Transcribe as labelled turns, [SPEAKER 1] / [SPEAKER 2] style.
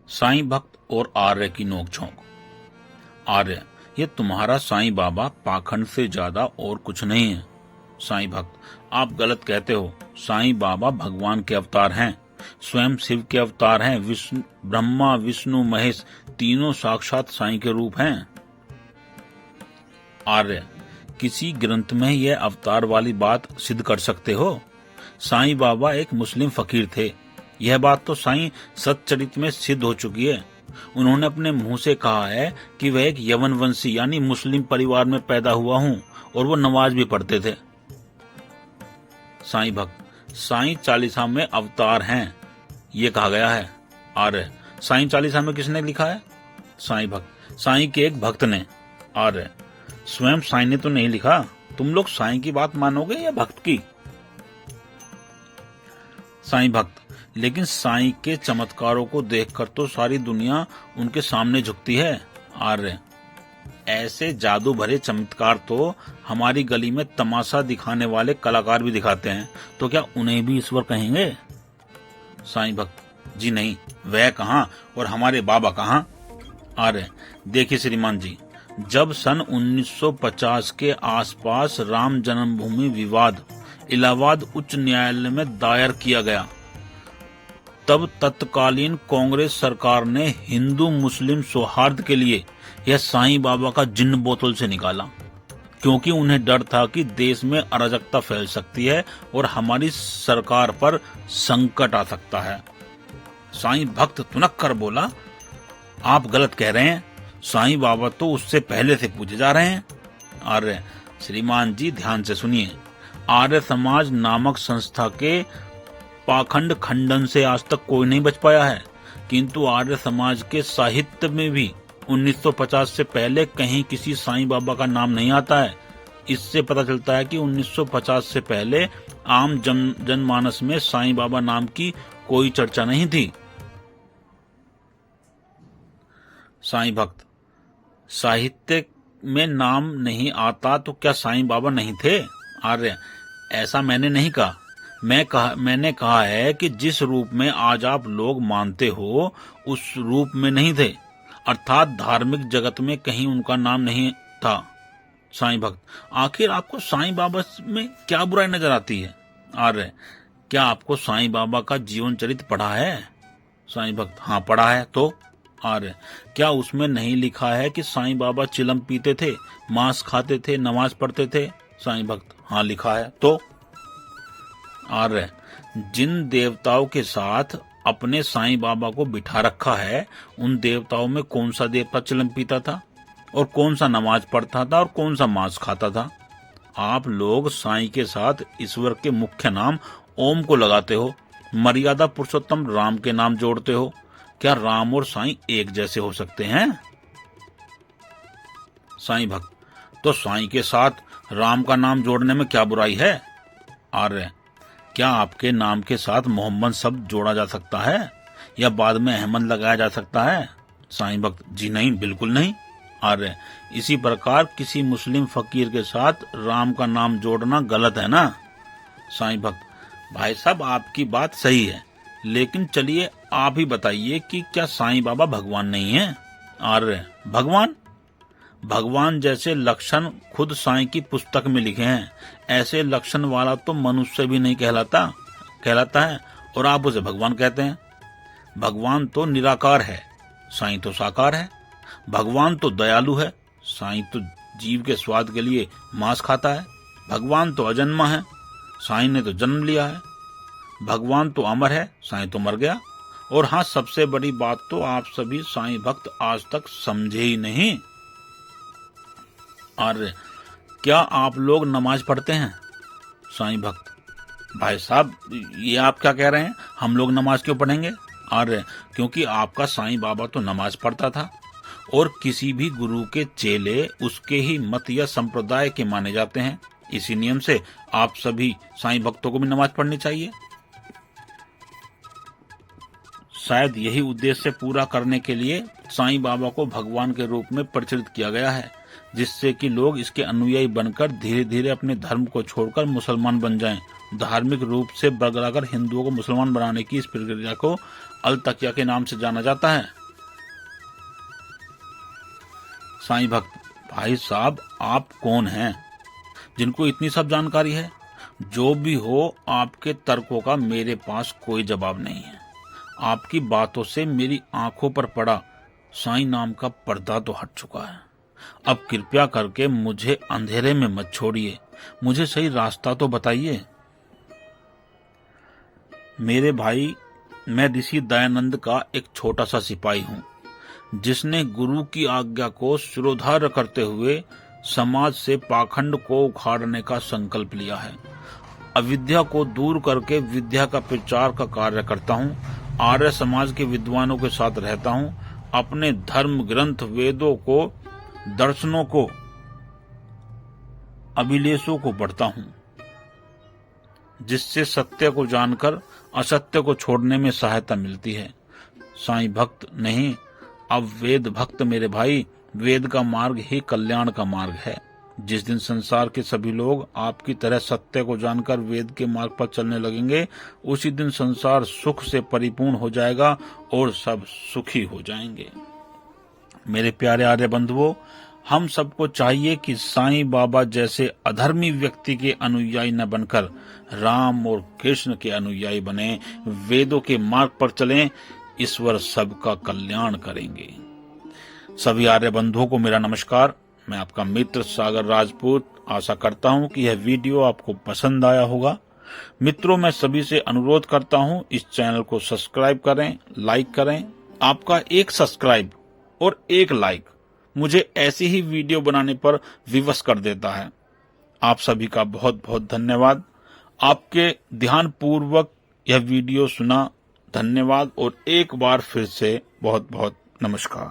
[SPEAKER 1] साईं भक्त और आर्य की नोकझोंक। आर्य, ये तुम्हारा साईं बाबा पाखंड से ज्यादा और कुछ नहीं है। साईं भक्त, आप गलत कहते हो। साईं बाबा भगवान के अवतार हैं, स्वयं शिव के अवतार हैं। विष्णु, ब्रह्मा, विष्णु, महेश तीनों साक्षात साईं के रूप हैं। आर्य, किसी ग्रंथ में यह अवतार वाली बात सिद्ध कर सकते हो? साईं बाबा एक मुस्लिम फकीर थे। यह बात तो साईं सच्चरित में सिद्ध हो चुकी है। उन्होंने अपने मुंह से कहा है कि वह एक यवनवंशी यानी मुस्लिम परिवार में पैदा हुआ हूं और वो नमाज भी पढ़ते थे। साईं भक्त, साईं चालीसा में अवतार हैं, ये कहा गया है। आर्य, साईं चालीसा में किसने लिखा है? साईं भक्त, साईं के एक भक्त ने। आर्य, स्वयं साईं ने तो नहीं लिखा। तुम लोग साईं की बात मानोगे या भक्त की? साईं भक्त, लेकिन साईं के चमत्कारों को देखकर तो सारी दुनिया उनके सामने झुकती है। आर्य, ऐसे जादू भरे चमत्कार तो हमारी गली में तमाशा दिखाने वाले कलाकार भी दिखाते हैं, तो क्या उन्हें भी ईश्वर कहेंगे? साईं भक्त, जी नहीं, वह कहां और हमारे बाबा कहां? आर्य, देखिए श्रीमान जी, जब सन 1950 के आसपास राम जन्मभूमि विवाद इलाहाबाद उच्च न्यायालय में दायर किया गया, तब तत्कालीन कांग्रेस सरकार ने हिंदू मुस्लिम सौहार्द के लिए यह साईं बाबा का जिन्न बोतल से निकाला, क्योंकि उन्हें डर था कि देश में अराजकता फैल सकती है और हमारी सरकार पर संकट आ सकता है। साईं भक्त तुनक कर बोला, आप गलत कह रहे हैं, साईं बाबा तो उससे पहले से पूजे जा रहे हैं। आर्य, श्रीमान जी ध्यान से सुनिए, आर्य समाज नामक संस्था के पाखंड खंडन से आज तक कोई नहीं बच पाया है, किंतु आर्य समाज के साहित्य में भी 1950 से पहले कहीं किसी साईं बाबा का नाम नहीं आता है। इससे पता चलता है कि 1950 से पहले आम जनमानस में साईं बाबा नाम की कोई चर्चा नहीं थी। साईं भक्त, साहित्य में नाम नहीं आता तो क्या साईं बाबा नहीं थे? आर्य, ऐसा मैंने नहीं कहा। मैंने कहा है कि जिस रूप में आज आप लोग मानते हो उस रूप में नहीं थे, अर्थात धार्मिक जगत में कहीं उनका नाम नहीं था। साईं भक्त, आखिर आपको साईं बाबा में क्या बुराई नजर आती है? आर्य, क्या आपको साईं बाबा का जीवन चरित्र पढ़ा है? साईं भक्त, हाँ पढ़ा है। तो? आर्य, क्या उसमें नहीं लिखा है कि साईं बाबा चिलम पीते थे, मांस खाते थे, नमाज पढ़ते थे? साईं भक्त, हाँ लिखा है। तो? आर्य, जिन देवताओं के साथ अपने साईं बाबा को बिठा रखा है, उन देवताओं में कौन सा देवता चिलम पीता था और कौन सा नमाज पढ़ता था और कौन सा मांस खाता था? आप लोग साईं के साथ ईश्वर के मुख्य नाम ओम को लगाते हो, मर्यादा पुरुषोत्तम राम के नाम जोड़ते हो। क्या राम और साईं एक जैसे हो सकते हैं? साईं भक्त, तो साईं के साथ राम का नाम जोड़ने में क्या बुराई है? आर्य, क्या आपके नाम के साथ मोहम्मद शब्द जोड़ा जा सकता है या बाद में अहमद लगाया जा सकता है? साईं भक्त, जी नहीं, बिल्कुल नहीं। आर्य, इसी प्रकार किसी मुस्लिम फकीर के साथ राम का नाम जोड़ना गलत है ना? साईं भक्त, भाई साहब आपकी बात सही है, लेकिन चलिए आप ही बताइए कि क्या साईं बाबा भगवान नहीं है? आर्य, भगवान? भगवान जैसे लक्षण खुद साईं की पुस्तक में लिखे हैं, ऐसे लक्षण वाला तो मनुष्य भी नहीं कहलाता है और आप उसे भगवान कहते हैं। भगवान तो निराकार है, साईं तो साकार है। भगवान तो दयालु है, साईं तो जीव के स्वाद के लिए मांस खाता है। भगवान तो अजन्मा है, साईं ने तो जन्म लिया है। भगवान तो अमर है, साईं तो मर गया। और हाँ, सबसे बड़ी बात तो आप सभी साईं भक्त आज तक समझे ही नहीं। आर्य, क्या आप लोग नमाज पढ़ते हैं? साईं भक्त, भाई साहब ये आप क्या कह रहे हैं, हम लोग नमाज क्यों पढ़ेंगे? आर्य, क्योंकि आपका साईं बाबा तो नमाज पढ़ता था और किसी भी गुरु के चेले उसके ही मत या संप्रदाय के माने जाते हैं। इसी नियम से आप सभी साईं भक्तों को भी नमाज पढ़नी चाहिए। शायद यही उद्देश्य पूरा करने के लिए साईं बाबा को भगवान के रूप में प्रचलित किया गया है, जिससे कि लोग इसके अनुयायी बनकर धीरे धीरे अपने धर्म को छोड़कर मुसलमान बन जाएं। धार्मिक रूप से बगलाकर हिंदुओं को मुसलमान बनाने की इस प्रक्रिया को अल तकिया के नाम से जाना जाता है। साईं भक्त, भाई साहब आप कौन हैं जिनको इतनी सब जानकारी है? जो भी हो, आपके तर्कों का मेरे पास कोई जवाब नहीं है। आपकी बातों से मेरी आंखों पर पड़ा साईं नाम का पर्दा तो हट चुका है। अब कृपया करके मुझे अंधेरे में मत छोड़िए, मुझे सही रास्ता तो बताइए। मेरे भाई, मैं ऋषि दयानंद का एक छोटा सा सिपाही हूँ, जिसने गुरु की आज्ञा को शिरोधार्य करते हुए समाज से पाखंड को उखाड़ने का संकल्प लिया है। अविद्या को दूर करके विद्या का प्रचार का कार्य करता हूँ। आर्य समाज के विद्वानों के साथ रहता हूँ। अपने धर्म ग्रंथ, वेदों को, दर्शनों को, अभिलेषों को पढ़ता हूँ, जिससे सत्य को जानकर असत्य को छोड़ने में सहायता मिलती है। साईं भक्त नहीं, अब वेद भक्त मेरे भाई। वेद का मार्ग ही कल्याण का मार्ग है। जिस दिन संसार के सभी लोग आपकी तरह सत्य को जानकर वेद के मार्ग पर चलने लगेंगे, उसी दिन संसार सुख से परिपूर्ण हो जाएगा और सब सुखी हो जाएंगे। मेरे प्यारे आर्य बंधुओं, हम सबको चाहिए कि साईं बाबा जैसे अधर्मी व्यक्ति के अनुयायी न बनकर राम और कृष्ण के अनुयायी बने, वेदों के मार्ग पर चलें, ईश्वर सबका कल्याण करेंगे। सभी आर्य बंधुओं को मेरा नमस्कार। मैं आपका मित्र सागर राजपूत। आशा करता हूं कि यह वीडियो आपको पसंद आया होगा। मित्रों, मैं सभी से अनुरोध करता हूं, इस चैनल को सब्सक्राइब करें, लाइक करें। आपका एक सब्सक्राइब और एक लाइक मुझे ऐसी ही वीडियो बनाने पर विवश कर देता है। आप सभी का बहुत बहुत धन्यवाद। आपके ध्यानपूर्वक यह वीडियो सुना, धन्यवाद। और एक बार फिर से बहुत बहुत नमस्कार।